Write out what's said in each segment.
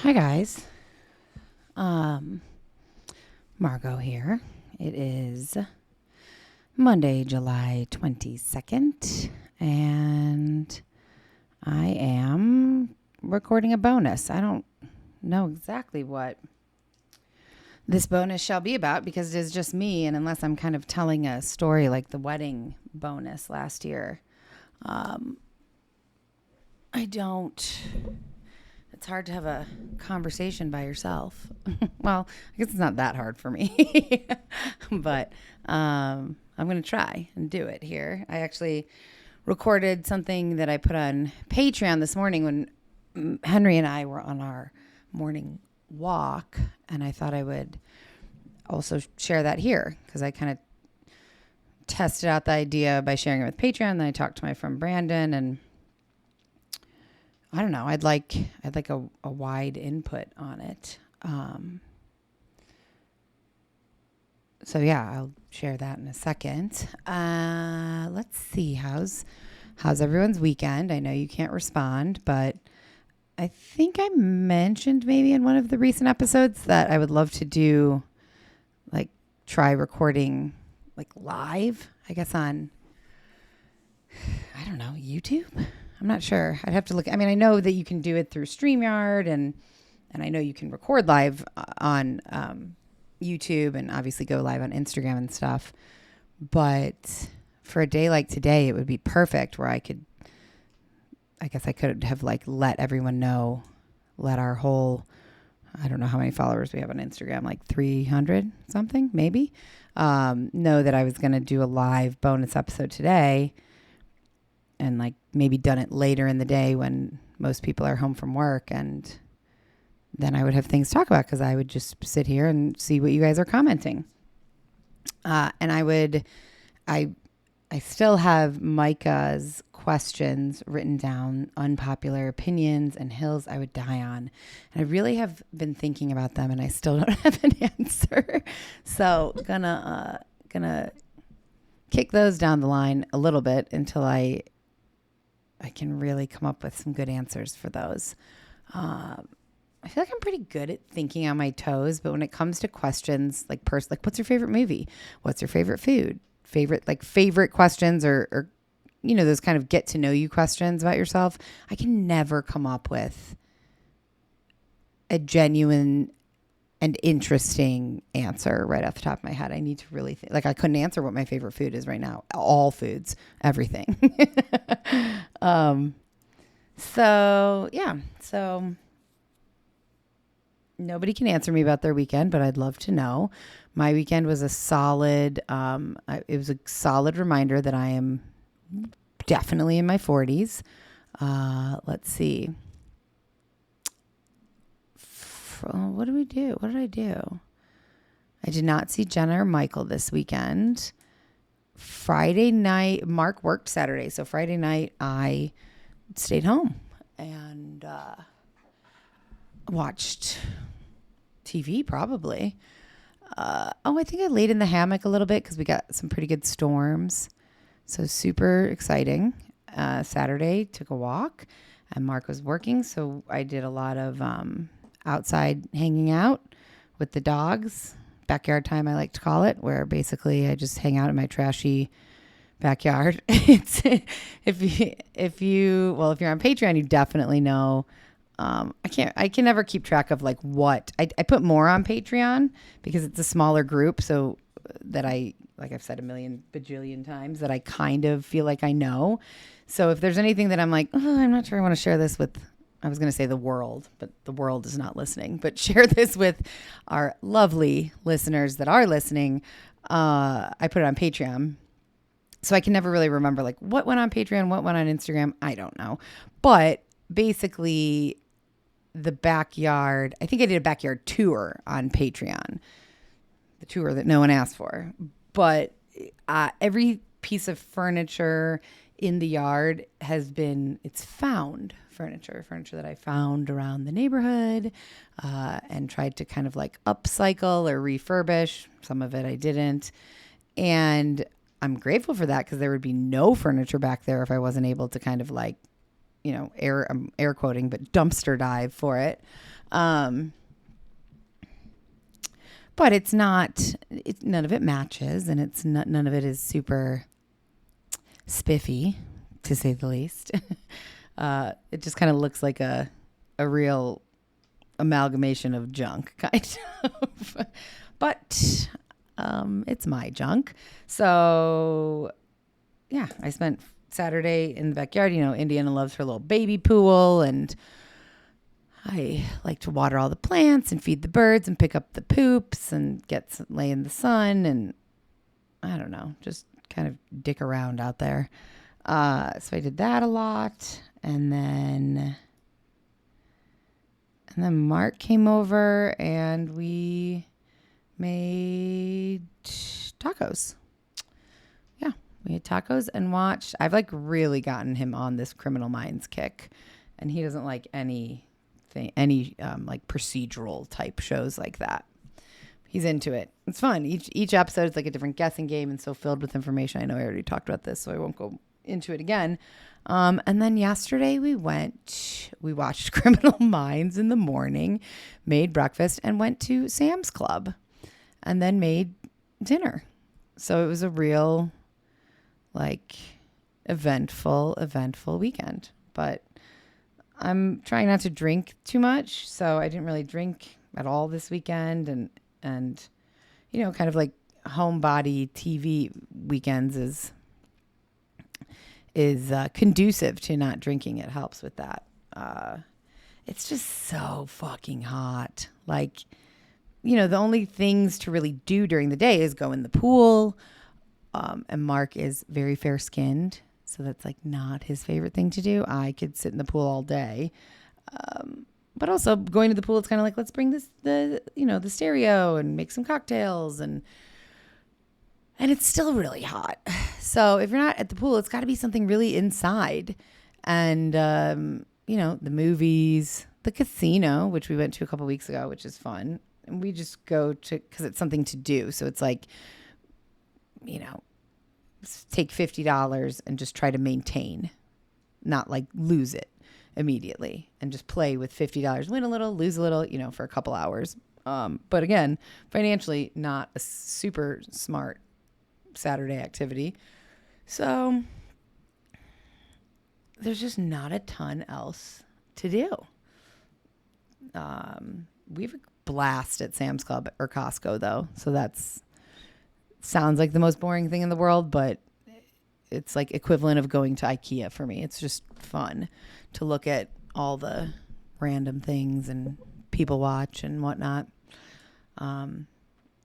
Hi guys. Um Margot here. It is Monday, July 22nd, and I am recording a bonus. I don't know exactly what this bonus shall be about because it is just me, and unless I'm kind of telling a story like the wedding bonus last year, I don't. It's hard to have a conversation by yourself. Well, I guess it's not that hard for me, but I'm going to try and do it here. I actually recorded something that I put on Patreon this morning when Henry and I were on our morning walk, and I thought I would also share that here because I kind of tested out the idea by sharing it with Patreon. Then I talked to my friend Brandon, and I don't know. I'd like a wide input on it. So yeah, I'll share that in a second. Let's see. How's everyone's weekend? I know you can't respond, but I think I mentioned maybe in one of the recent episodes that I would love to do try recording live, I guess on, I don't know, YouTube. I'm not sure. I'd have to look. I mean, I know that you can do it through StreamYard, and I know you can record live on YouTube and obviously go live on Instagram and stuff. But for a day like today, it would be perfect where I could have let everyone know, let our whole, I don't know how many followers we have on Instagram, like 300 something, maybe, know that I was going to do a live bonus episode today. And maybe done it later in the day when most people are home from work. And then I would have things to talk about because I would just sit here and see what you guys are commenting. And I still have Micah's questions written down, unpopular opinions and hills I would die on. And I really have been thinking about them and I still don't have an answer. So gonna kick those down the line a little bit until I can really come up with some good answers for those. I feel like I'm pretty good at thinking on my toes, but when it comes to questions what's your favorite movie? What's your favorite food? Favorite questions or those kind of get to know you questions about yourself, I can never come up with a genuine and interesting answer right off the top of my head. I need to really think. I couldn't answer what my favorite food is right now. All foods, everything. So nobody can answer me about their weekend, but I'd love to know. My weekend was a solid, it was a solid reminder that I am definitely in my 40s. Let's see. What did we do? What did I do? I did not see Jenna or Michael this weekend. Friday night, Mark worked Saturday. So Friday night, I stayed home and watched TV probably. I think I laid in the hammock a little bit because we got some pretty good storms. So super exciting. Saturday, took a walk and Mark was working. So I did a lot of outside hanging out with the dogs, backyard time I like to call it, where basically I just hang out in my trashy backyard. If you're on Patreon, you definitely know. I can never keep track of what I put more on Patreon because it's a smaller group, so that I've said a million bajillion times, that I kind of feel like I know. So if there's anything that I'm I'm not sure I want to share this with, I was going to say the world, but the world is not listening, but share this with our lovely listeners that are listening. I put it on Patreon. So I can never really remember what went on Patreon, what went on Instagram. I don't know. But basically the backyard, I think I did a backyard tour on Patreon, the tour that no one asked for. But every piece of furniture in the yard it's found furniture that I found around the neighborhood, and tried to kind of upcycle or refurbish. Some of it I didn't. And I'm grateful for that because there would be no furniture back there if I wasn't able to kind of I'm air quoting, but dumpster dive for it. But it's not, none of it matches, and none of it is super spiffy, to say the least. It just kind of looks like a real amalgamation of junk, kind of. But it's my junk. So, yeah, I spent Saturday in the backyard. Indiana loves her little baby pool, and I like to water all the plants and feed the birds and pick up the poops and lay in the sun, and I don't know, just kind of dick around out there. So I did that a lot, and then Mark came over and we made tacos. Yeah, we had tacos and watched. I've really gotten him on this Criminal Minds kick, and he doesn't like any procedural type shows like that. He's into it. It's fun. Each episode is like a different guessing game, and so filled with information. I know I already talked about this, so I won't go into it again. And then yesterday we watched Criminal Minds in the morning, made breakfast, and went to Sam's Club, and then made dinner. So it was a real eventful weekend. But I'm trying not to drink too much, so I didn't really drink at all this weekend, and kind of like homebody TV weekends is conducive to not drinking. It helps with that. It's just so fucking hot. The only things to really do during the day is go in the pool. And Mark is very fair skinned, so that's not his favorite thing to do. I could sit in the pool all day. But also going to the pool, it's kind of let's bring the stereo and make some cocktails, and it's still really hot. So if you're not at the pool, it's got to be something really inside. And, the movies, the casino, which we went to a couple weeks ago, which is fun. And we just go to, because it's something to do. So it's take $50 and just try to maintain, not lose it immediately, and just play with $50, win a little, lose a little, for a couple hours. But again, financially, not a super smart Saturday activity. So there's just not a ton else to do. We have a blast at Sam's Club or Costco though. So sounds like the most boring thing in the world, but it's equivalent of going to IKEA for me. It's just fun to look at all the random things and people watch and whatnot.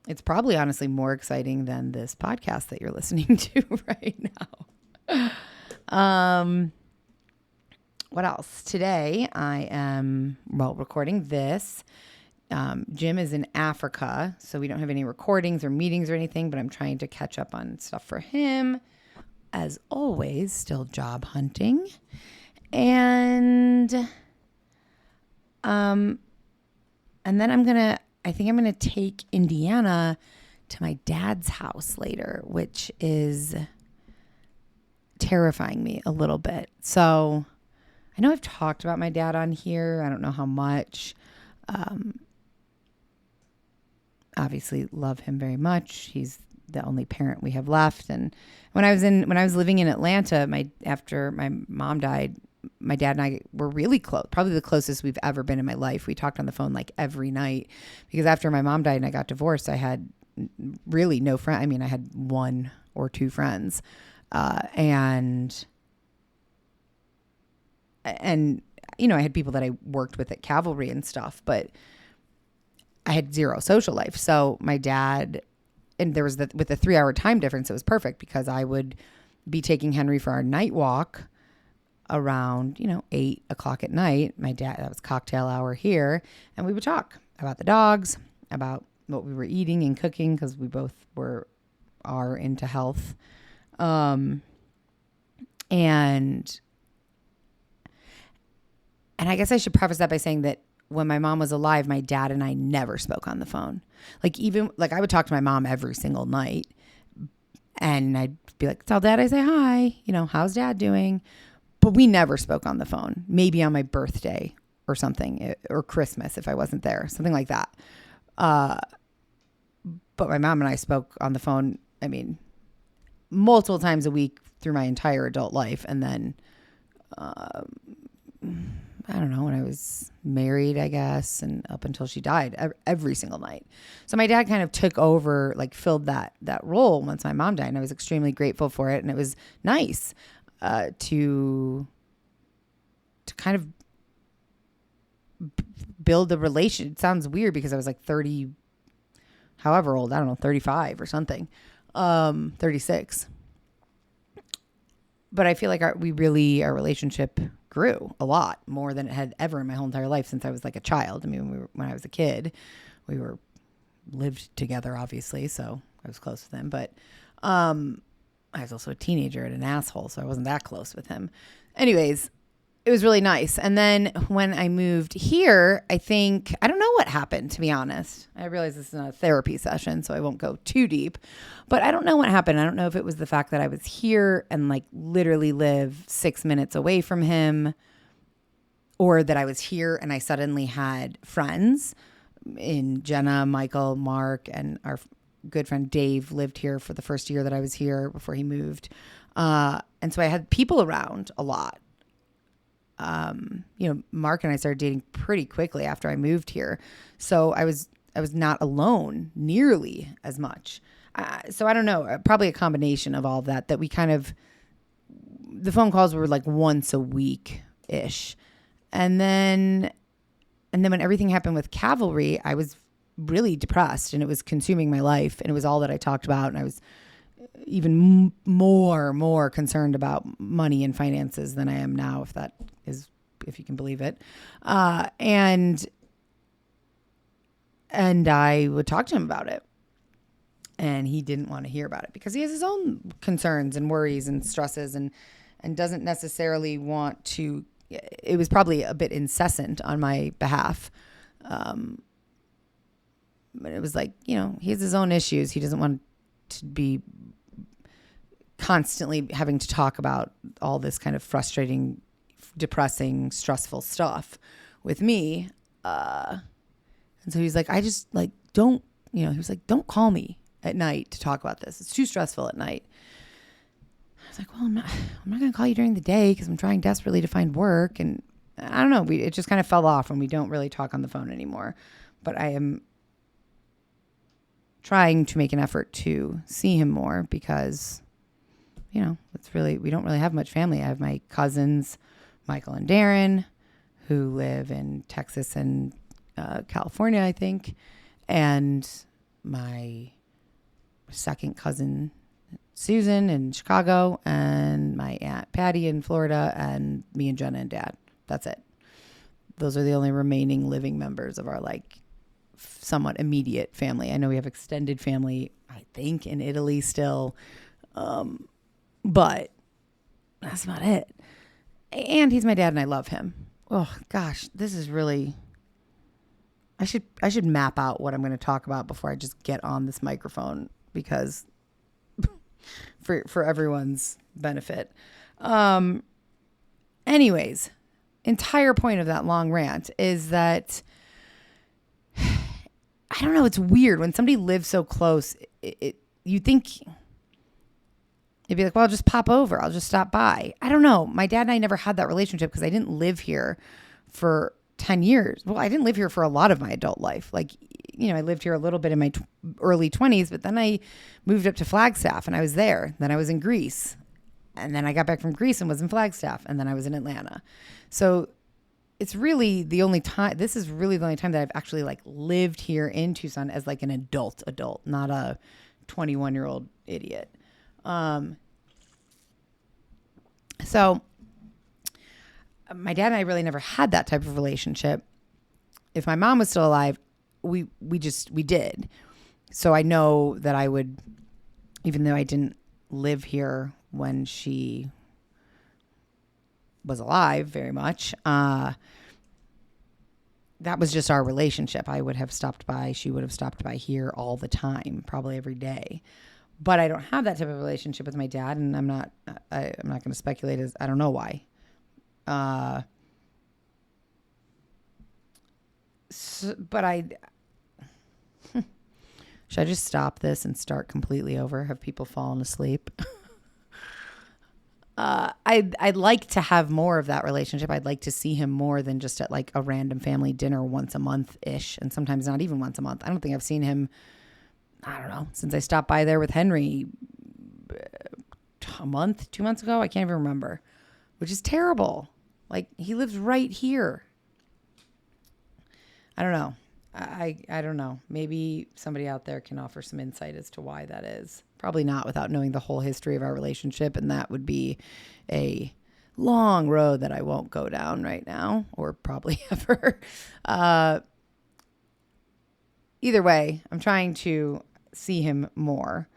It's probably honestly more exciting than this podcast that you're listening to right now. What else? Today I am, recording this. Jim is in Africa, so we don't have any recordings or meetings or anything, but I'm trying to catch up on stuff for him. As always, still job hunting. And then I think I'm going to take Indiana to my dad's house later, which is terrifying me a little bit. So I know I've talked about my dad on here. I don't know how much. Obviously love him very much. He's the only parent we have left. And when I was living in Atlanta, after my mom died, my dad and I were really close, probably the closest we've ever been in my life. We talked on the phone every night, because after my mom died and I got divorced, I had really no friend. I mean, I had one or two friends, and I had people that I worked with at Cavalry and stuff, but I had zero social life. So my dad, and there was with the 3-hour time difference, it was perfect, because I would be taking Henry for our night walk around, 8 o'clock at night. My dad, that was cocktail hour here. And we would talk about the dogs, about what we were eating and cooking, because we both are into health. And I guess I should preface that by saying that when my mom was alive, my dad and I never spoke on the phone. I would talk to my mom every single night, and I'd be tell dad I say hi, how's dad doing? but we never spoke on the phone. Maybe on my birthday or something, or Christmas if I wasn't there, something like that. But my mom and I spoke on the phone, I mean, multiple times a week through my entire adult life. And then, I don't know, when I was married, I guess, and up until she died, every single night. So my dad kind of took over, like filled that role once my mom died. And I was extremely grateful for it. And it was nice to kind of build a relation. It sounds weird because I was like 30, however old, I don't know, 35 or something, 36. But I feel like our relationship grew a lot more than it had ever in my whole entire life since I was like a child. I mean, when I was a kid, we lived together, obviously, so I was close with him. But I was also a teenager and an asshole, so I wasn't that close with him. Anyways, it was really nice. And then when I moved here, I don't know what happened, to be honest. I realize this is not a therapy session, so I won't go too deep. But I don't know what happened. I don't know if it was the fact that I was here and like literally live 6 minutes away from him, or that I was here and I suddenly had friends in Jenna, Michael, Mark, and our good friend Dave lived here for the first year that I was here before he moved. And so I had people around a lot. Mark and I started dating pretty quickly after I moved here. So I was not alone nearly as much. So I don't know, probably a combination of all of that we kind of, the phone calls were like once a week ish. And then when everything happened with Cavalry, I was really depressed and it was consuming my life and it was all that I talked about. And I was even more concerned about money and finances than I am now, if you can believe it. And I would talk to him about it. And he didn't want to hear about it because he has his own concerns and worries and stresses and doesn't necessarily want to. It was probably a bit incessant on my behalf. But it was like, he has his own issues. He doesn't want to be constantly having to talk about all this kind of frustrating, depressing, stressful stuff with me. And so he's like, I just like, don't, he was like, don't call me at night to talk about this. It's too stressful at night. I was like, well, I'm not going to call you during the day because I'm trying desperately to find work. And I don't know, it just kind of fell off and we don't really talk on the phone anymore. But I am trying to make an effort to see him more because, we don't really have much family. I have my cousins, Michael and Darren, who live in Texas and California, I think. And my second cousin, Susan, in Chicago, and my Aunt Patty in Florida, and me and Jenna and Dad. That's it. Those are the only remaining living members of our somewhat immediate family. I know we have extended family, I think, in Italy still. But that's about it. And he's my dad and I love him. Oh gosh, this is really, I should map out what I'm going to talk about before I just get on this microphone because for everyone's benefit. Anyways, entire point of that long rant is that I don't know. It's weird when somebody lives so close. You think you'd be like, well, I'll just pop over. I'll just stop by. I don't know. My dad and I never had that relationship because I didn't live here for 10 years. Well, I didn't live here for a lot of my adult life. I lived here a little bit in my early 20s, but then I moved up to Flagstaff and I was there. Then I was in Greece. And then I got back from Greece and was in Flagstaff. And then I was in Atlanta. So it's really the only time, this is really the only time that I've actually lived here in Tucson as an adult, not a 21-year-old idiot. So my dad and I really never had that type of relationship. If my mom was still alive, we did. So I know that I would, even though I didn't live here when she was alive very much, that was just our relationship. I would have stopped by. She would have stopped by here all the time, probably every day. But I don't have that type of relationship with my dad, and I'm not going to speculate as I don't know why. But should I just stop this and start completely over? Have people fallen asleep? I'd like to have more of that relationship. I'd like to see him more than just at like a random family dinner once a month ish. And sometimes not even once a month. I don't think I've seen him, I don't know, since I stopped by there with Henry a month, 2 months ago. I can't even remember, which is terrible. Like, he lives right here. I don't know. I don't know. Maybe somebody out there can offer some insight as to why that is. Probably not without knowing the whole history of our relationship. And that would be a long road that I won't go down right now, or probably ever. Either way, I'm trying to see him more.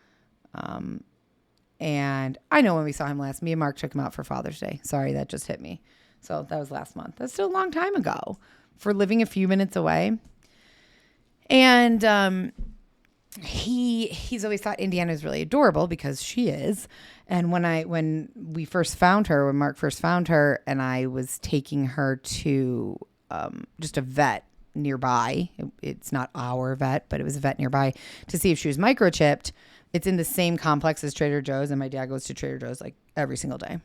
And I know when we saw him last, me and Mark took him out for Father's Day. Sorry, that just hit me. So that was last month. That's still a long time ago for living a few minutes away. And he's always thought Indiana is really adorable because she is. And when we first found her, when Mark first found her, and I was taking her to just a vet nearby. It's not our vet, but it was a vet nearby to see if she was microchipped. It's in the same complex as Trader Joe's, and my dad goes to Trader Joe's like every single day.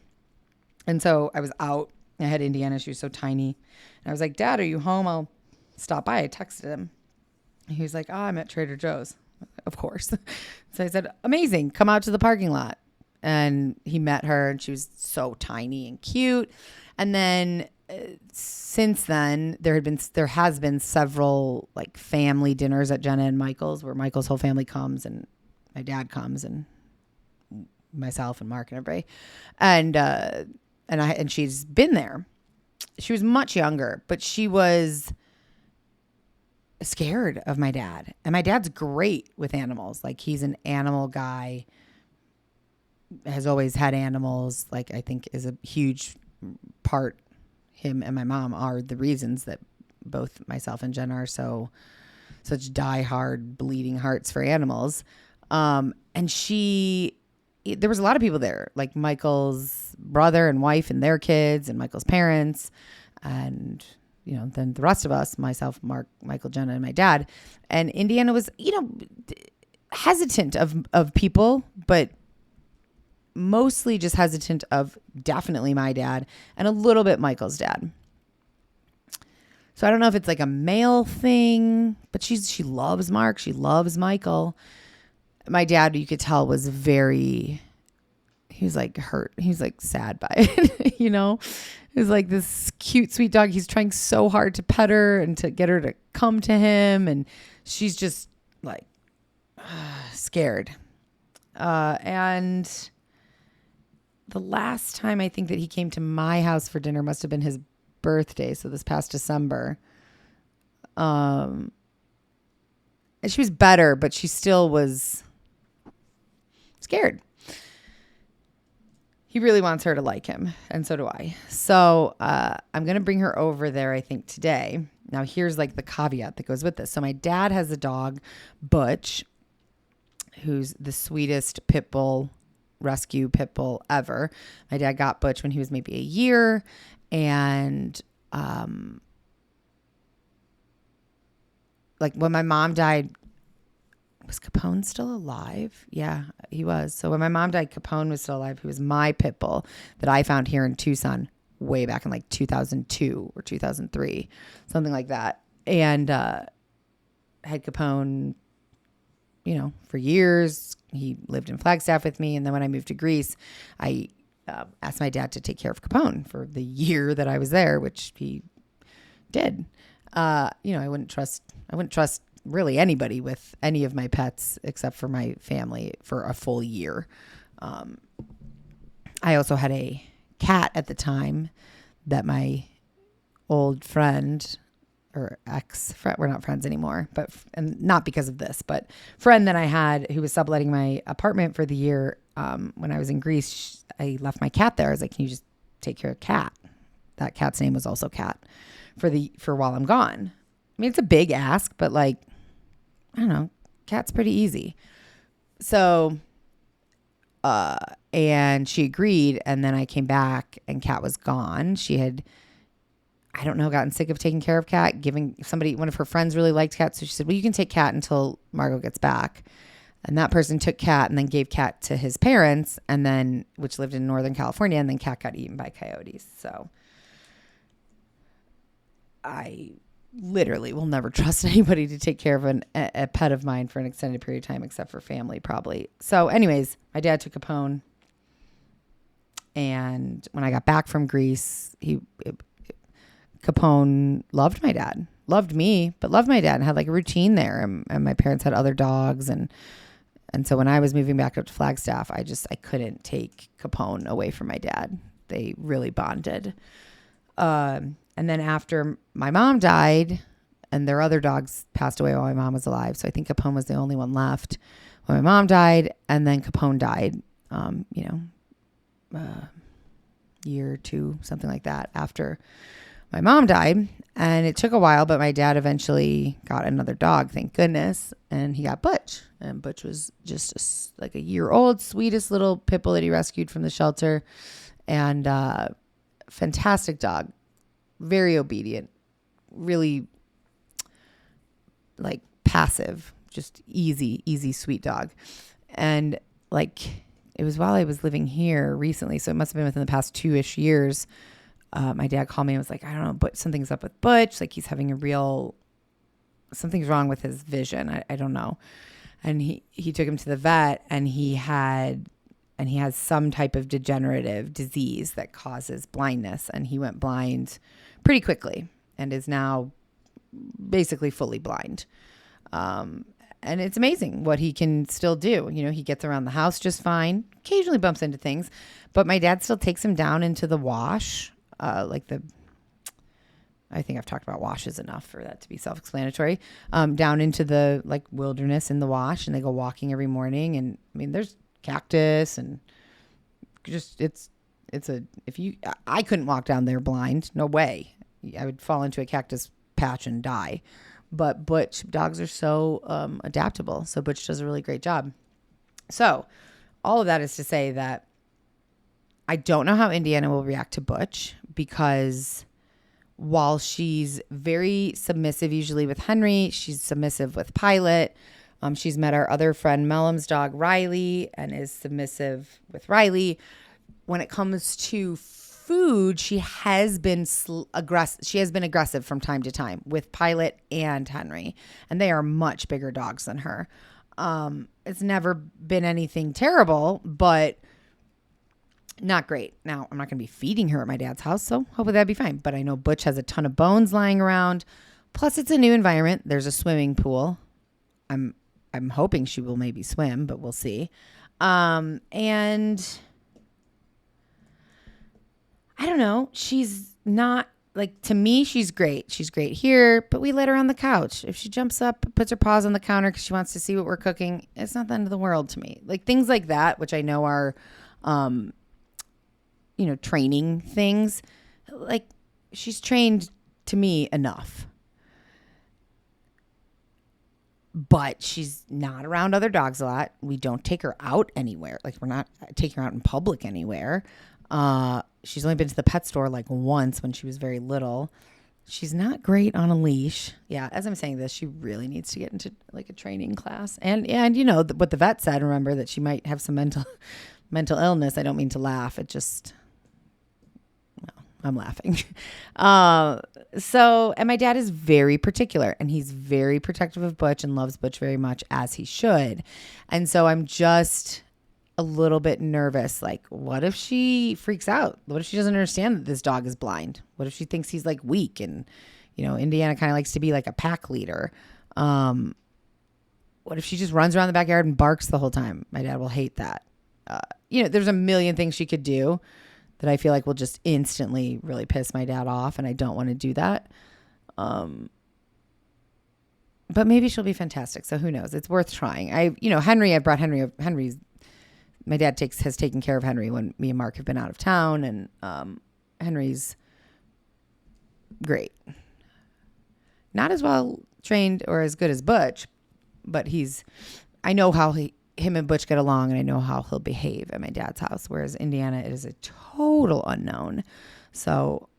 And so I was out. I had Indiana. She was so tiny. And I was like, Dad, are you home? I'll stop by. I texted him. He was like, I'm at Trader Joe's. Of course. So I said, amazing. Come out to the parking lot. And he met her, and she was so tiny and cute. And then since then, there has been several like family dinners at Jenna and Michael's, where Michael's whole family comes and my dad comes and myself and Mark and everybody. And she's been there. She was much younger, but she was scared of my dad. And my dad's great with animals. Like, he's an animal guy, has always had animals. Like, I think is a huge part. Him and my mom are the reasons that both myself and Jen are such diehard bleeding hearts for animals. And there was a lot of people there, like Michael's brother and wife and their kids and Michael's parents. And, you know, then the rest of us, myself, Mark, Michael, Jenna, and my dad. And Indiana was, you know, hesitant of people, but mostly just hesitant of definitely my dad and a little bit Michael's dad. So I don't know if it's like a male thing, but she loves Mark. She loves Michael. My dad, you could tell, was he was like hurt. He was like sad by it, you know? He was like this cute, sweet dog. He's trying so hard to pet her and to get her to come to him. And she's just like scared. And the last time I think that he came to my house for dinner must have been his birthday. So this past December. And she was better, but she still was scared. He really wants her to like him, and so do I. So I'm going to bring her over there, I think, today. Now, here's like the caveat that goes with this. So my dad has a dog, Butch, who's the sweetest rescue pit bull ever. My dad got Butch when he was maybe a year, and like when my mom died, was Capone still alive? Yeah, he was. So when my mom died, Capone was still alive. He was my pit bull that I found here in Tucson way back in like 2002 or 2003, something like that. And had Capone, you know, for years. He lived in Flagstaff with me. And then when I moved to Greece, I asked my dad to take care of Capone for the year that I was there, which he did. You know, I wouldn't trust really anybody with any of my pets except for my family for a full year. I also had a cat at the time that my old friend or ex-friend, we're not friends anymore, and not because of this, but friend that I had who was subletting my apartment for the year. When I was in Greece, I left my cat there. I was like, can you just take care of Cat? That cat's name was also Cat for while I'm gone. I mean, it's a big ask, but like, I don't know, Cat's pretty easy. So And she agreed. And then I came back and Kat was gone. She had, I don't know, gotten sick of taking care of Kat, one of her friends really liked Kat. So she said, well, you can take Kat until Margot gets back. And that person took Kat and then gave Kat to his parents, and then, which lived in Northern California, and then Kat got eaten by coyotes. So I literally will never trust anybody to take care of a pet of mine for an extended period of time, except for family, probably. So anyways, my dad took Capone. And when I got back from Greece, Capone loved my dad, loved me, but loved my dad, and had like a routine there. And my parents had other dogs. And so when I was moving back up to Flagstaff, I couldn't take Capone away from my dad. They really bonded. And then after my mom died and their other dogs passed away while my mom was alive. So I think Capone was the only one left when my mom died. And then Capone died, year or two, something like that, after my mom died. And it took a while, but my dad eventually got another dog, thank goodness. And he got Butch. And Butch was just like a year old, sweetest little pit bull that he rescued from the shelter. And fantastic dog. Very obedient. Really like passive. Just easy, sweet dog. And like it was while I was living here recently, so it must have been within the past 2-ish years. My dad called me and was like, I don't know, but something's up with Butch. Like he's having something's wrong with his vision. I don't know. And he took him to the vet, and he has some type of degenerative disease that causes blindness. And he went blind pretty quickly and is now basically fully blind. And it's amazing what he can still do. He gets around the house just fine, occasionally bumps into things, but my dad still takes him down into the wash. I think I've talked about washes enough for that to be self-explanatory, down into the like wilderness in the wash, and they go walking every morning. And I mean, there's cactus and just, I couldn't walk down there blind. No way. I would fall into a cactus patch and die. But Butch, dogs are so adaptable. So Butch does a really great job. So all of that is to say that I don't know how Indiana will react to Butch, because while she's very submissive usually with Henry, she's submissive with Pilot. She's met our other friend Mellum's dog Riley and is submissive with Riley. When it comes to food, she has been aggressive. She has been aggressive from time to time with Pilot and Henry, and they are much bigger dogs than her. It's never been anything terrible, but not great. Now, I'm not going to be feeding her at my dad's house, so hopefully that'd be fine. But I know Butch has a ton of bones lying around. Plus, it's a new environment. There's a swimming pool. I'm hoping she will maybe swim, but we'll see. And I don't know. She's not, like, to me, she's great. She's great here, but we let her on the couch. If she jumps up, puts her paws on the counter because she wants to see what we're cooking, it's not the end of the world to me. Like, things like that, which I know are, training things. Like, she's trained to me enough. But she's not around other dogs a lot. We don't take her out anywhere. Like, we're not taking her out in public anywhere. She's only been to the pet store like once when she was very little. She's not great on a leash. Yeah, as I'm saying this, she really needs to get into like a training class. And what the vet said, remember, that she might have some mental illness. I don't mean to laugh. I'm laughing. And my dad is very particular, and he's very protective of Butch and loves Butch very much, as he should. And so I'm just a little bit nervous. Like, what if she freaks out? What if she doesn't understand that this dog is blind? What if she thinks he's like weak? And, Indiana kind of likes to be like a pack leader. What if she just runs around the backyard and barks the whole time? My dad will hate that. There's a million things she could do that I feel like will just instantly really piss my dad off, and I don't want to do that. But maybe she'll be fantastic. So who knows? It's worth trying. Henry, I brought Henry's, my dad has taken care of Henry when me and Mark have been out of town, and Henry's great. Not as well trained or as good as Butch, but I know how him and Butch get along and I know how he'll behave at my dad's house. Whereas Indiana, it is a total unknown. So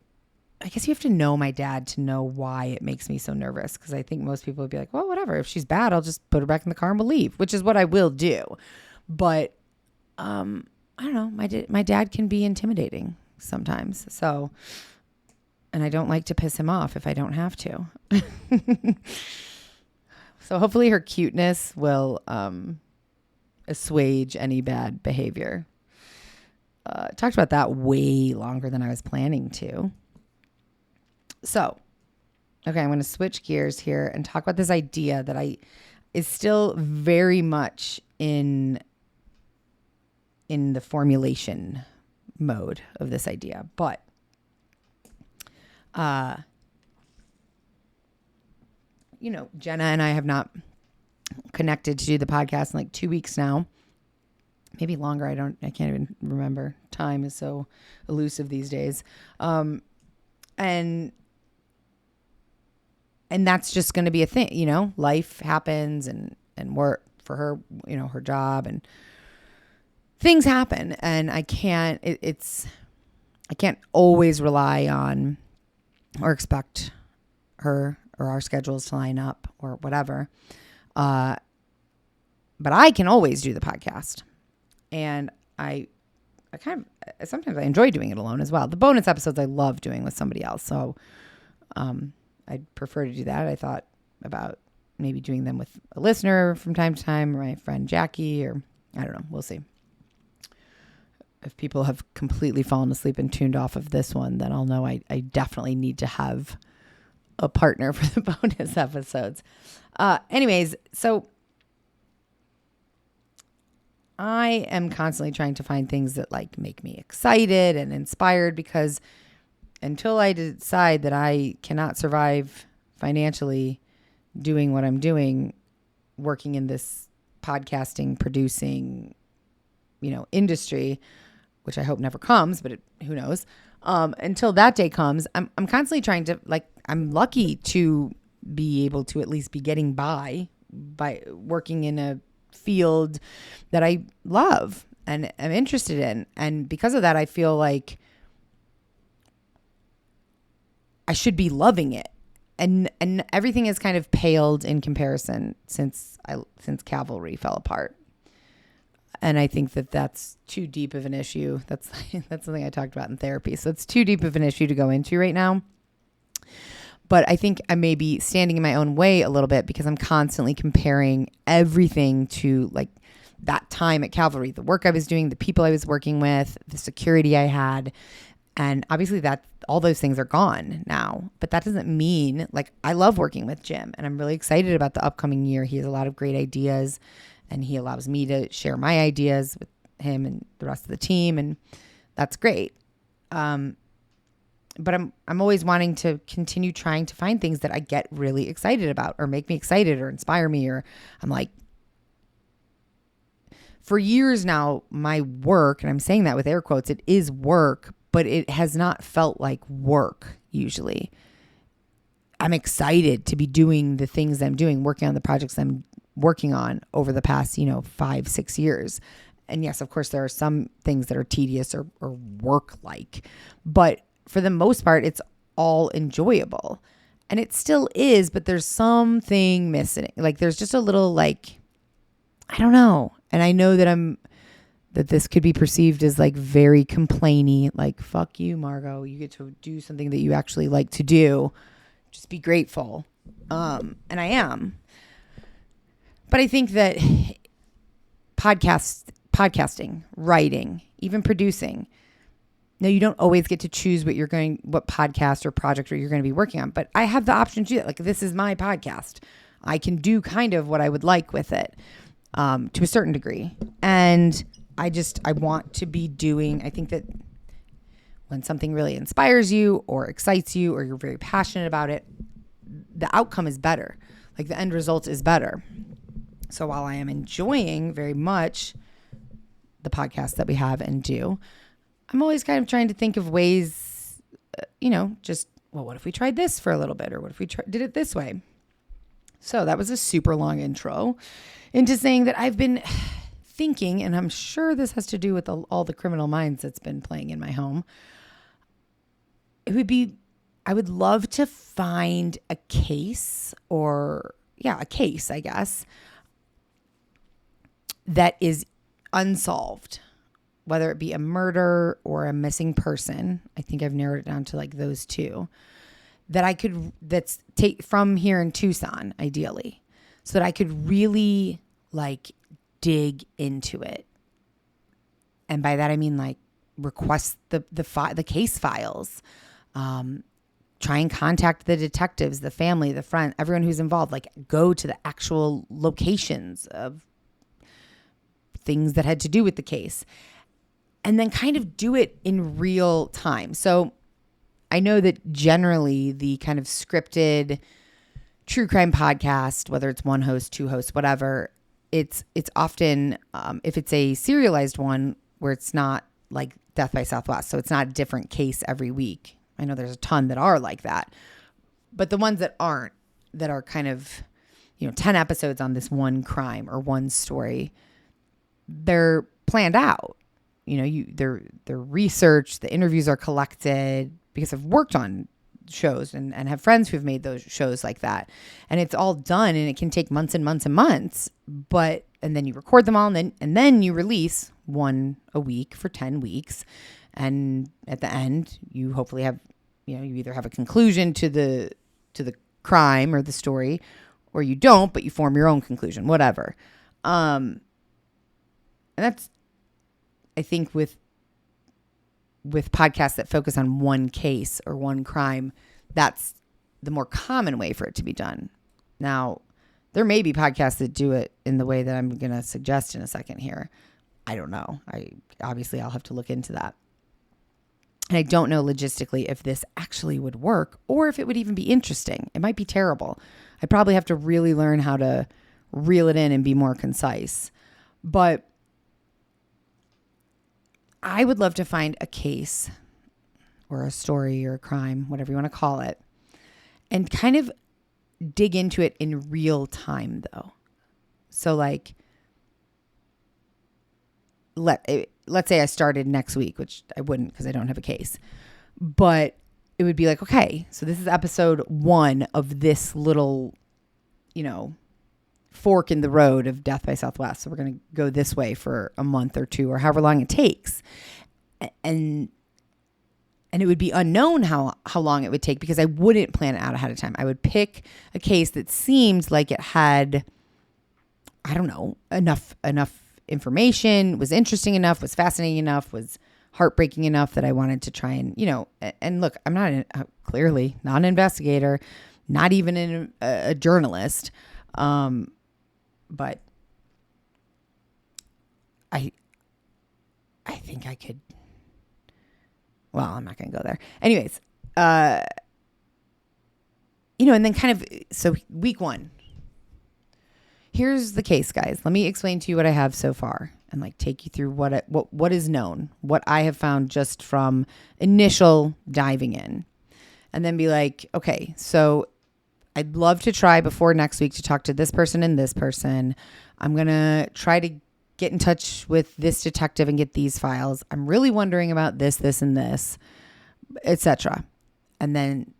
I guess you have to know my dad to know why it makes me so nervous. Because I think most people would be like, well, whatever. If she's bad, I'll just put her back in the car and we'll leave, which is what I will do. But I don't know. My dad can be intimidating sometimes. So, and I don't like to piss him off if I don't have to. So hopefully her cuteness will assuage any bad behavior. Talked about that way longer than I was planning to. So, okay, I'm going to switch gears here and talk about this idea that is still very much in the formulation mode of this idea. But Jenna and I have not connected to do the podcast in like 2 weeks now. Maybe longer. I can't even remember. Time is so elusive these days. And that's just going to be a thing, life happens and work for her, her job and things happen. And I can't always rely on or expect her or our schedules to line up or whatever. But I can always do the podcast. And I sometimes I enjoy doing it alone as well. The bonus episodes I love doing with somebody else. So I'd prefer to do that. I thought about maybe doing them with a listener from time to time, or my friend Jackie, or I don't know. We'll see. If people have completely fallen asleep and tuned off of this one, then I'll know I definitely need to have a partner for the bonus episodes. Anyways, so I am constantly trying to find things that like make me excited and inspired, because until I decide that I cannot survive financially doing what I'm doing, working in this podcasting, producing, industry, which I hope never comes, but who knows? Until that day comes, I'm constantly trying to, I'm lucky to be able to at least be getting by working in a field that I love and am interested in. And because of that, I feel like I should be loving it. And everything has kind of paled in comparison since Cavalry fell apart. And I think that that's too deep of an issue. That's something I talked about in therapy. So it's too deep of an issue to go into right now. But I think I may be standing in my own way a little bit, because I'm constantly comparing everything to like that time at Cavalry, the work I was doing, the people I was working with, the security I had. And obviously that all those things are gone now. But that doesn't mean, I love working with Jim, and I'm really excited about the upcoming year. He has a lot of great ideas, and he allows me to share my ideas with him and the rest of the team, and that's great. But I'm always wanting to continue trying to find things that I get really excited about, or make me excited, or inspire me, or I'm like, for years now, my work, and I'm saying that with air quotes, it is work, but it has not felt like work usually. I'm excited to be doing the things I'm doing, working on the projects I'm working on over the past, 5-6 years. And yes, of course, there are some things that are tedious or work-like, but for the most part, it's all enjoyable. And it still is, but there's something missing. There's just a little I don't know. And I know that this could be perceived as very complainy, fuck you, Margot. You get to do something that you actually like to do. Just be grateful. And I am. But I think that podcasting, writing, even producing, no, you don't always get to choose what podcast or project you're going to be working on. But I have the option to do that. This is my podcast. I can do kind of what I would like with it to a certain degree. And I want to be doing, I think that when something really inspires you or excites you, or you're very passionate about it, the outcome is better. The end result is better. So while I am enjoying very much the podcast that we have and do, I'm always kind of trying to think of ways, what if we tried this for a little bit? Or what if we did it this way? So that was a super long intro into saying that I've been thinking, and I'm sure this has to do with all the Criminal Minds that's been playing in my home. I would love to find a case a case, I guess, that is unsolved, whether it be a murder or a missing person. I think I've narrowed it down to like those two that's take from here in Tucson, ideally, so that I could really like dig into it. And by that, I mean like request the case files, try and contact the detectives, the family, the friend, everyone who's involved, like go to the actual locations of things that had to do with the case, and then kind of do it in real time. So I know that generally the kind of scripted true crime podcast, whether it's one host, two hosts, whatever, it's often, if it's a serialized one where it's not like Death by Southwest, so it's not a different case every week. I know there's a ton that are like that, but the ones that aren't, that are kind of, 10 episodes on this one crime or one story, they're planned out. They're researched, the interviews are collected, because I've worked on shows and have friends who've made those shows like that. And it's all done, and it can take months and months and months, and then you record them all, and then you release one a week for 10 weeks. And at the end, you hopefully have, you either have a conclusion to the crime or the story, or you don't, but you form your own conclusion, whatever. And that's, I think, with podcasts that focus on one case or one crime, that's the more common way for it to be done. Now, there may be podcasts that do it in the way that I'm going to suggest in a second here. I don't know. I'll have to look into that. And I don't know logistically if this actually would work or if it would even be interesting. It might be terrible. I'd probably have to really learn how to reel it in and be more concise. But I would love to find a case or a story or a crime, whatever you want to call it, and kind of dig into it in real time, though. So like, let's say I started next week, which I wouldn't because I don't have a case, but it would be like, okay, so this is episode 1 of this little, fork in the road of Death by Southwest. So we're going to go this way for a month or 2 or however long it takes. And it would be unknown how long it would take because I wouldn't plan it out ahead of time. I would pick a case that seemed like it had, I don't know, enough information, was interesting enough, was fascinating enough, was heartbreaking enough that I wanted to try and, and look, I'm not clearly not an investigator, not even a journalist. But I think I could, well, I'm not going to go there. Anyways, and then kind of, so week 1, here's the case, guys. Let me explain to you what I have so far and like take you through what is known, what I have found just from initial diving in, and then be like, okay, so I'd love to try before next week to talk to this person and this person. I'm going to try to get in touch with this detective and get these files. I'm really wondering about this, and this, etc. And then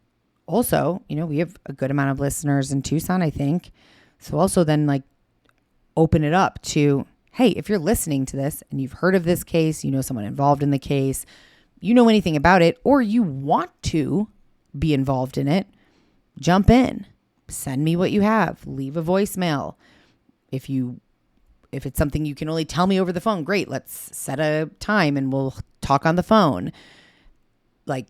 also, we have a good amount of listeners in Tucson, I think. So also then like open it up to, hey, if you're listening to this and you've heard of this case, someone involved in the case, anything about it, or you want to be involved in it, jump in, send me what you have, leave a voicemail. If it's something you can only tell me over the phone, great. Let's set a time and we'll talk on the phone. Like,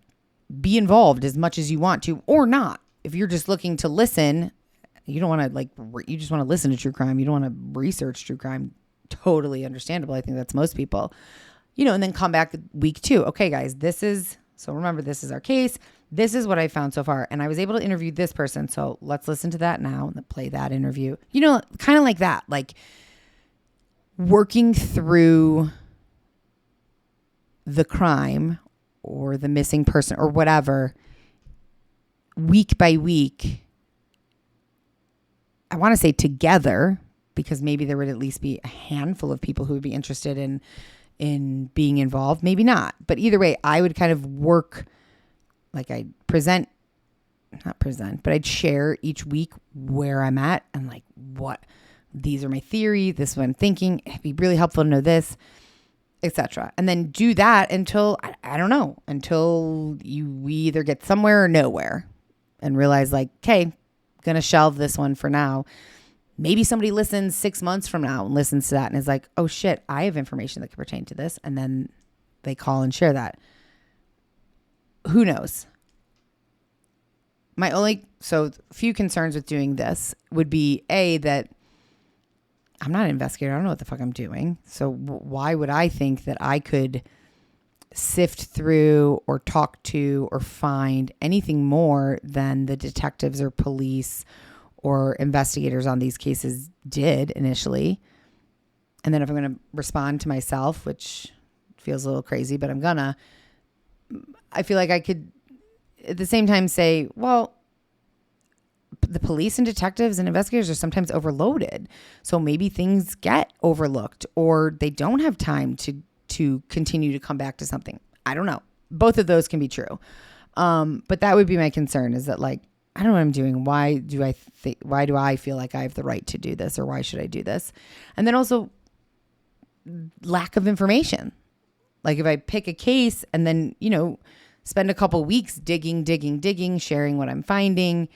be involved as much as you want to, or not. If you're just looking to listen, you don't want to you just want to listen to true crime. You don't want to research true crime. Totally understandable. I think that's most people, and then come back week 2. Okay, guys, so remember, this is our case. This is what I found so far. And I was able to interview this person. So let's listen to that now and play that interview. Kind of like that, like working through the crime or the missing person or whatever, week by week. I want to say together, because maybe there would at least be a handful of people who would be interested in being involved. Maybe not. But either way, I would kind of work, like I'd I'd share each week where I'm at and like these are my theories. This is what I'm thinking. It'd be really helpful to know this, etc. And then do that until, I don't know, until we either get somewhere or nowhere and realize like, okay, going to shelve this one for now. Maybe somebody listens 6 months from now and listens to that and is like, oh shit, I have information that could pertain to this. And then they call and share that. Who knows? So a few concerns with doing this would be that I'm not an investigator. I don't know what the fuck I'm doing. So why would I think that I could sift through or talk to or find anything more than the detectives or police or investigators on these cases did initially? And then if I'm going to respond to myself, which feels a little crazy, but I feel like I could at the same time say, well, the police and detectives and investigators are sometimes overloaded. So maybe things get overlooked or they don't have time to continue to come back to something. I don't know. Both of those can be true. But that would be my concern, is that like, I don't know what I'm doing. Why do I feel like I have the right to do this, or why should I do this? And then also lack of information. Like if I pick a case and then, spend a couple weeks digging, sharing what I'm finding,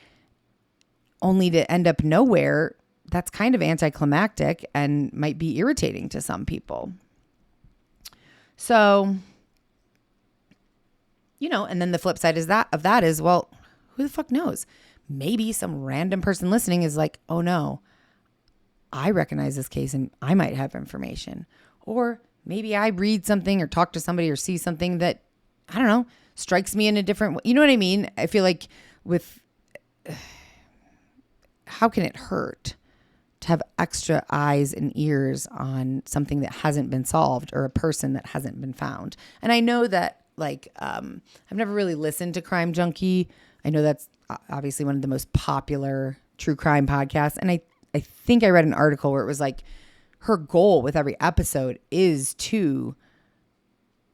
only to end up nowhere, that's kind of anticlimactic and might be irritating to some people. So, and then the flip side of that is, well, who the fuck knows? Maybe some random person listening is like, oh no, I recognize this case and I might have information. Or maybe I read something or talk to somebody or see something that, I don't know, strikes me in a different way. You know what I mean? I feel like how can it hurt to have extra eyes and ears on something that hasn't been solved or a person that hasn't been found? And I know that I've never really listened to Crime Junkie. I know that's obviously one of the most popular true crime podcasts. And I think I read an article where it was like her goal with every episode is to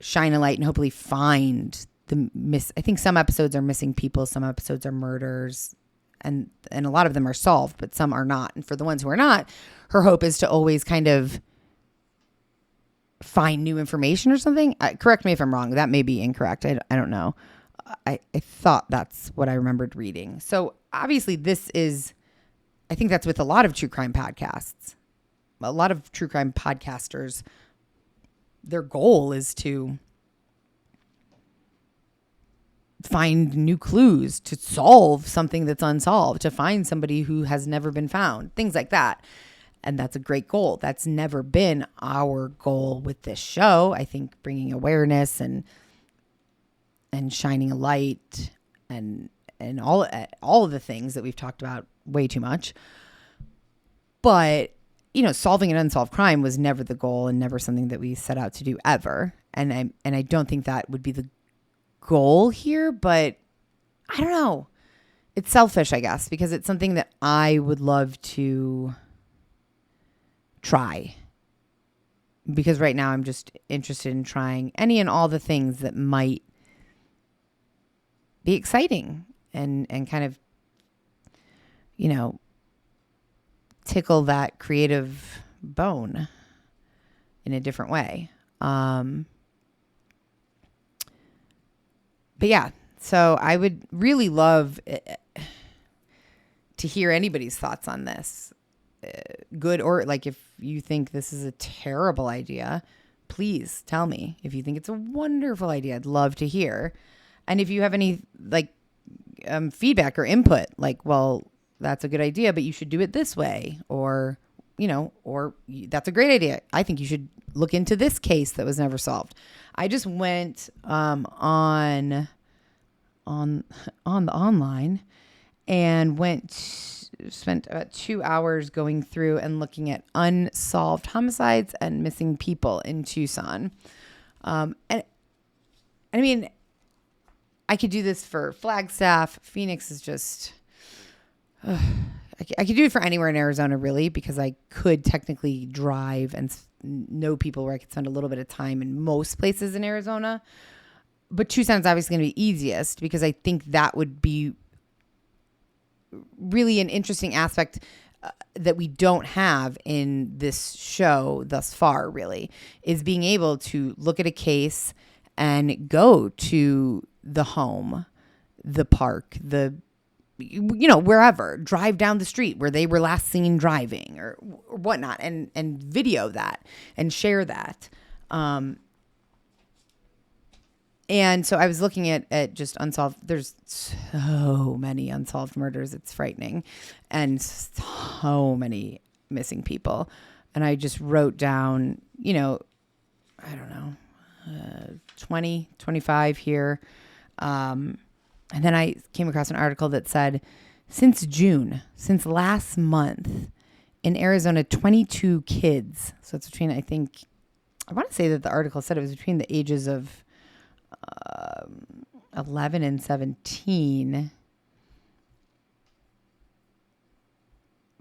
shine a light and hopefully find I think some episodes are missing people, some episodes are murders, and a lot of them are solved, but some are not. And for the ones who are not, her hope is to always kind of find new information or something. Correct me if I'm wrong. That may be incorrect. I don't know. I thought that's what I remembered reading. So obviously I think that's with a lot of true crime podcasts. A lot of true crime podcasters, their goal is to find new clues, to solve something that's unsolved, to find somebody who has never been found, things like that. And that's a great goal. That's never been our goal with this show. I think bringing awareness and shining a light and all of the things that we've talked about way too much. But, solving an unsolved crime was never the goal and never something that we set out to do ever. And I don't think that would be the goal here, but I don't know. It's selfish, I guess, because it's something that I would love to try. Because right now I'm just interested in trying any and all the things that might be exciting and kind of, tickle that creative bone in a different way. But yeah, so I would really love to hear anybody's thoughts on this. Good, or like if you think this is a terrible idea, please tell me. If you think it's a wonderful idea, I'd love to hear. And if you have any feedback or input, like, well, that's a good idea, but you should do it this way, or that's a great idea. I think you should look into this case that was never solved. I just went on the online and spent about 2 hours going through and looking at unsolved homicides and missing people in Tucson. And I mean, I could do this for Flagstaff. Phoenix is just, I could do it for anywhere in Arizona, really, because I could technically drive and know people where I could spend a little bit of time in most places in Arizona. But Tucson's obviously going to be easiest because I think that would be really an interesting aspect that we don't have in this show thus far, really, is being able to look at a case and go to the home, the park, wherever, drive down the street where they were last seen driving or whatnot, and video that and share that. And so I was looking at just unsolved. There's so many unsolved murders. It's frightening. And so many missing people. And I just wrote down, I don't know, 20, 25 here. And then I came across an article that said, since since last month, in Arizona, 22 kids. So it's between, I want to say that the article said it was between the ages of 11 and 17,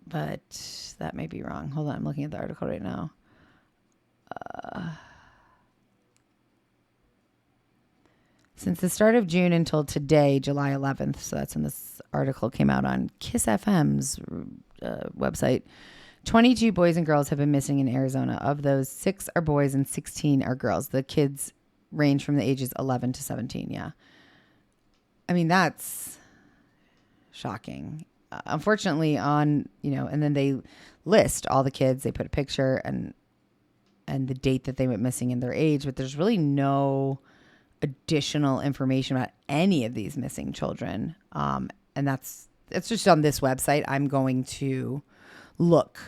but that may be wrong. Hold on, I'm looking at the article right now. Since the start of June until today, July 11th, so that's when this article came out on Kiss FM's website, 22 boys and girls have been missing in Arizona. Of those, 6 are boys and 16 are girls. The kids range from the ages 11 to 17. Yeah. I mean, that's shocking. Unfortunately and then they list all the kids, they put a picture and the date that they went missing and their age, but there's really no additional information about any of these missing children. And it's just on this website. I'm going to look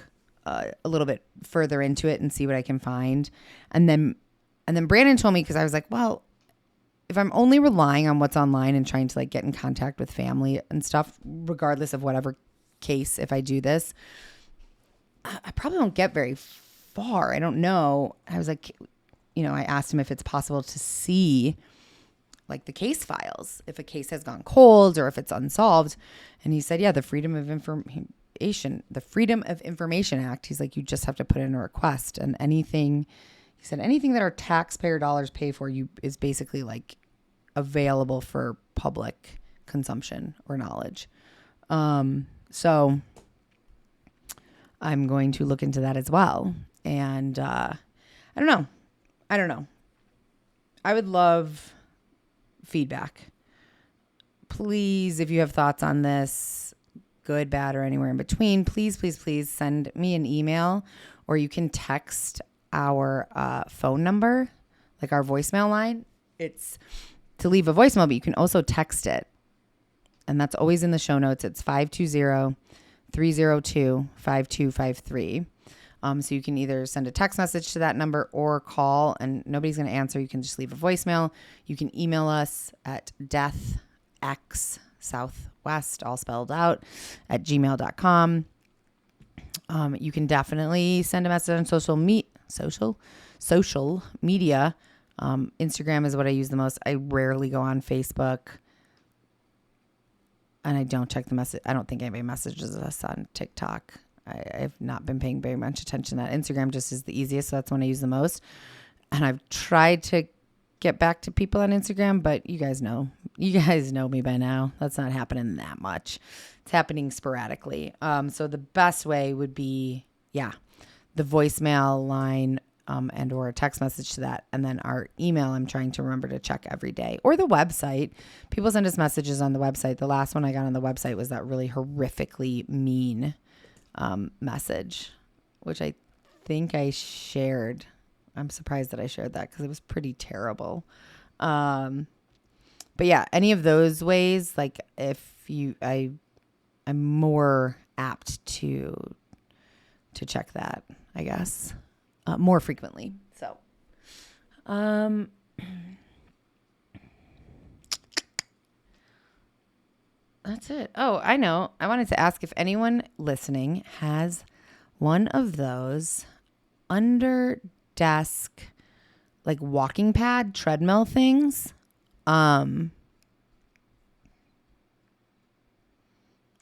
a little bit further into it and see what I can find. And then Brandon told me, because I was like, well, if I'm only relying on what's online and trying to get in contact with family and stuff, regardless of whatever case, if I do this, I probably won't get very far. I don't know. I was like, I asked him if it's possible to see the case files, if a case has gone cold or if it's unsolved. And he said, yeah, the Freedom of Information Act. He's like, you just have to put in a request, and anything that our taxpayer dollars pay for is basically available for public consumption or knowledge. So I'm going to look into that as well. And I don't know. I would love feedback. Please, if you have thoughts on this, good, bad, or anywhere in between, please, please, please send me an email, or you can text our phone number, our voicemail line. It's to leave a voicemail, but you can also text it. And that's always in the show notes. It's 520-302-5253. So you can either send a text message to that number or call, and nobody's going to answer. You can just leave a voicemail. You can email us at deathxsouthwest, all spelled out, at gmail.com. You can definitely send a message on social media. Instagram is what I use the most. I rarely go on Facebook, and I don't check the message. I don't think anybody messages us on TikTok. I've not been paying very much attention to that. Instagram just is the easiest, so that's one I use the most. And I've tried to get back to people on Instagram, but you guys know me by now. That's not happening that much. It's happening sporadically. So the best way would be, the voicemail line, and or a text message to that. And then our email, I'm trying to remember to check every day, or the website. People send us messages on the website. The last one I got on the website was that really horrifically mean message, which I think I shared. I'm surprised that I shared that because it was pretty terrible. But yeah, any of those ways, I'm more apt to check that, I guess, more frequently. So, that's it. Oh, I know. I wanted to ask if anyone listening has one of those under desk, walking pad treadmill things.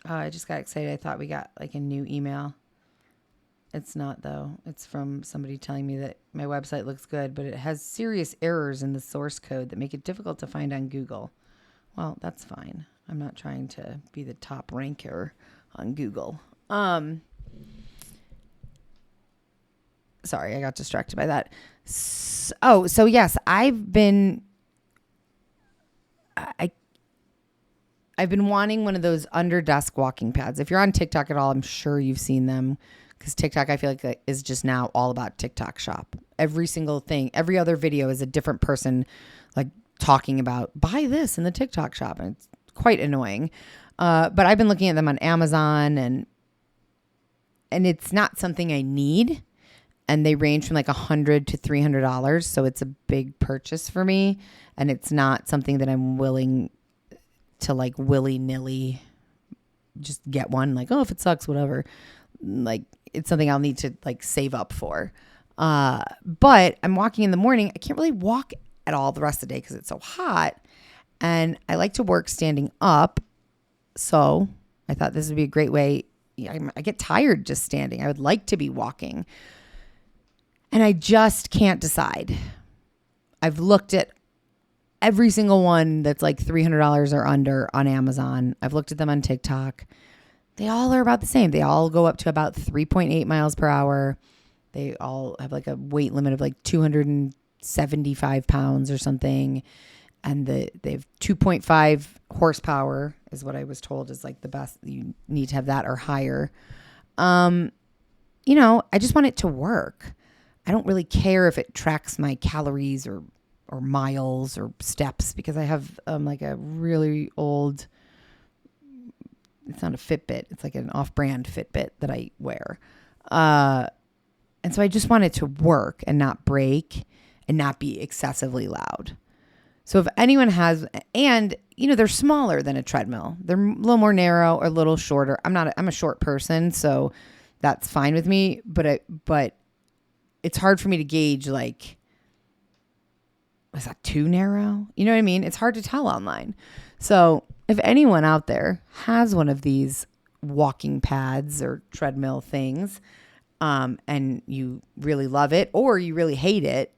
I just got excited. I thought we got like a new email. It's not though. It's from somebody telling me that my website looks good, but it has serious errors in the source code that make it difficult to find on Google. Well, that's fine. I'm not trying to be the top ranker on Google. Sorry, I got distracted by that. So yes, I've been wanting one of those under desk walking pads. If you're on TikTok at all, I'm sure you've seen them, because TikTok, I feel like, is just now all about TikTok shop. Every single thing, every other video is a different person like talking about buy this in the TikTok shop, and it's quite annoying. But I've been looking at them on Amazon, and it's not something I need. And they range from like $100 to $300. So it's a big purchase for me. And it's not something that I'm willing to like willy-nilly just get one. Like, oh, if it sucks, whatever. Like, it's something I'll need to like save up for. But I'm walking in the morning. I can't really walk at all the rest of the day because it's so hot. And I like to work standing up. So I thought this would be a great way. I get tired just standing. I would like to be walking. And I just can't decide. I've looked at every single one that's like $300 or under on Amazon. I've looked at them on TikTok. They all are about the same. They all go up to about 3.8 miles per hour. They all have like a weight limit of like 275 pounds or something. And they have 2.5 horsepower is what I was told is like the best. You need to have that or higher. I just want it to work. I don't really care if it tracks my calories or miles or steps, because I have like a really old, it's not a Fitbit. It's like an off-brand Fitbit that I wear. And so I just want it to work and not break and not be excessively loud. So if anyone has, and they're smaller than a treadmill. They're a little more narrow or a little shorter. I'm a short person, so that's fine with me. But it's hard for me to gauge, like, is that too narrow? You know what I mean? It's hard to tell online. So if anyone out there has one of these walking pads or treadmill things, and you really love it or you really hate it,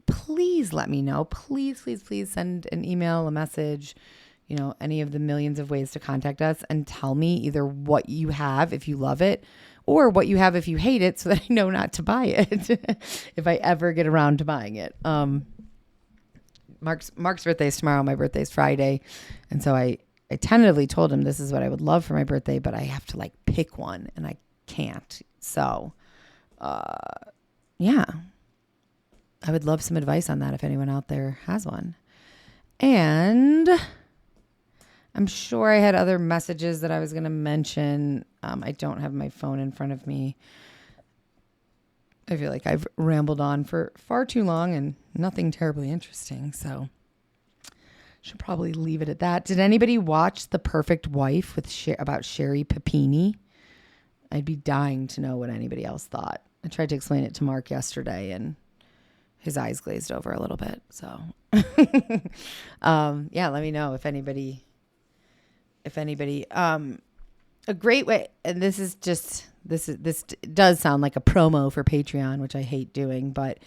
please let me know. Please, please, please send an email, a message, any of the millions of ways to contact us, and tell me either what you have if you love it, or what you have if you hate it, so that I know not to buy it if I ever get around to buying it. Mark's birthday is tomorrow. My birthday is Friday. And so I tentatively told him this is what I would love for my birthday, but I have to like pick one, and I can't. So, yeah, I would love some advice on that if anyone out there has one. And I'm sure I had other messages that I was going to mention. I don't have my phone in front of me. I feel like I've rambled on for far too long and nothing terribly interesting. So should probably leave it at that. Did anybody watch The Perfect Wife about Sherry Papini? I'd be dying to know what anybody else thought. I tried to explain it to Mark yesterday, and his eyes glazed over a little bit. So, yeah, let me know if anybody, a great way. And this does sound like a promo for Patreon, which I hate doing, but,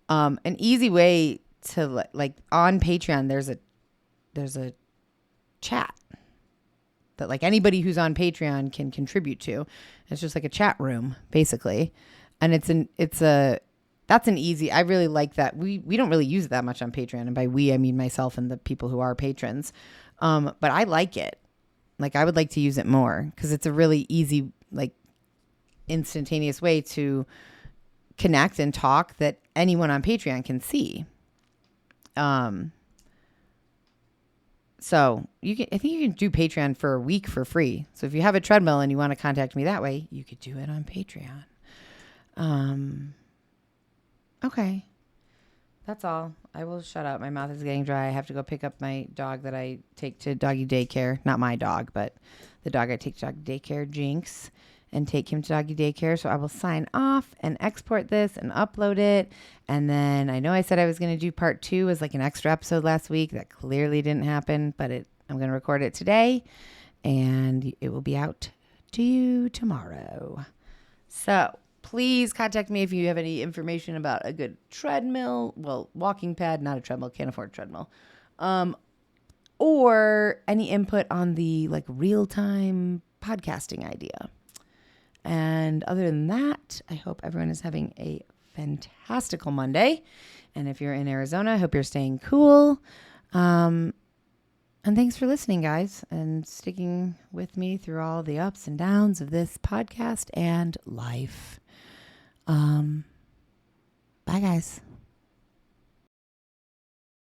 an easy way to like on Patreon, there's a chat that like anybody who's on Patreon can contribute to. It's just like a chat room basically. And that's an easy, I really like that. We don't really use it that much on Patreon. And by we, I mean myself and the people who are patrons. But I like it. Like I would like to use it more because it's a really easy, like instantaneous way to connect and talk that anyone on Patreon can see. So I think you can do Patreon for a week for free. So if you have a treadmill and you want to contact me that way, you could do it on Patreon. Okay. That's all. I will shut up. My mouth is getting dry. I have to go pick up my dog that I take to doggy daycare. Not my dog, but the dog I take to doggy daycare, Jinx, and take him to doggy daycare. So I will sign off and export this and upload it. And then I know I said I was going to do part 2 as like an extra episode last week. That clearly didn't happen, but I'm going to record it today. and it will be out to you tomorrow. So please contact me if you have any information about a good treadmill. Well, walking pad, not a treadmill. Can't afford a treadmill. Or any input on the like real-time podcasting idea. And other than that, I hope everyone is having a fantastical Monday. And if you're in Arizona, I hope you're staying cool. And thanks for listening, guys, and sticking with me through all the ups and downs of this podcast and life. Bye, guys.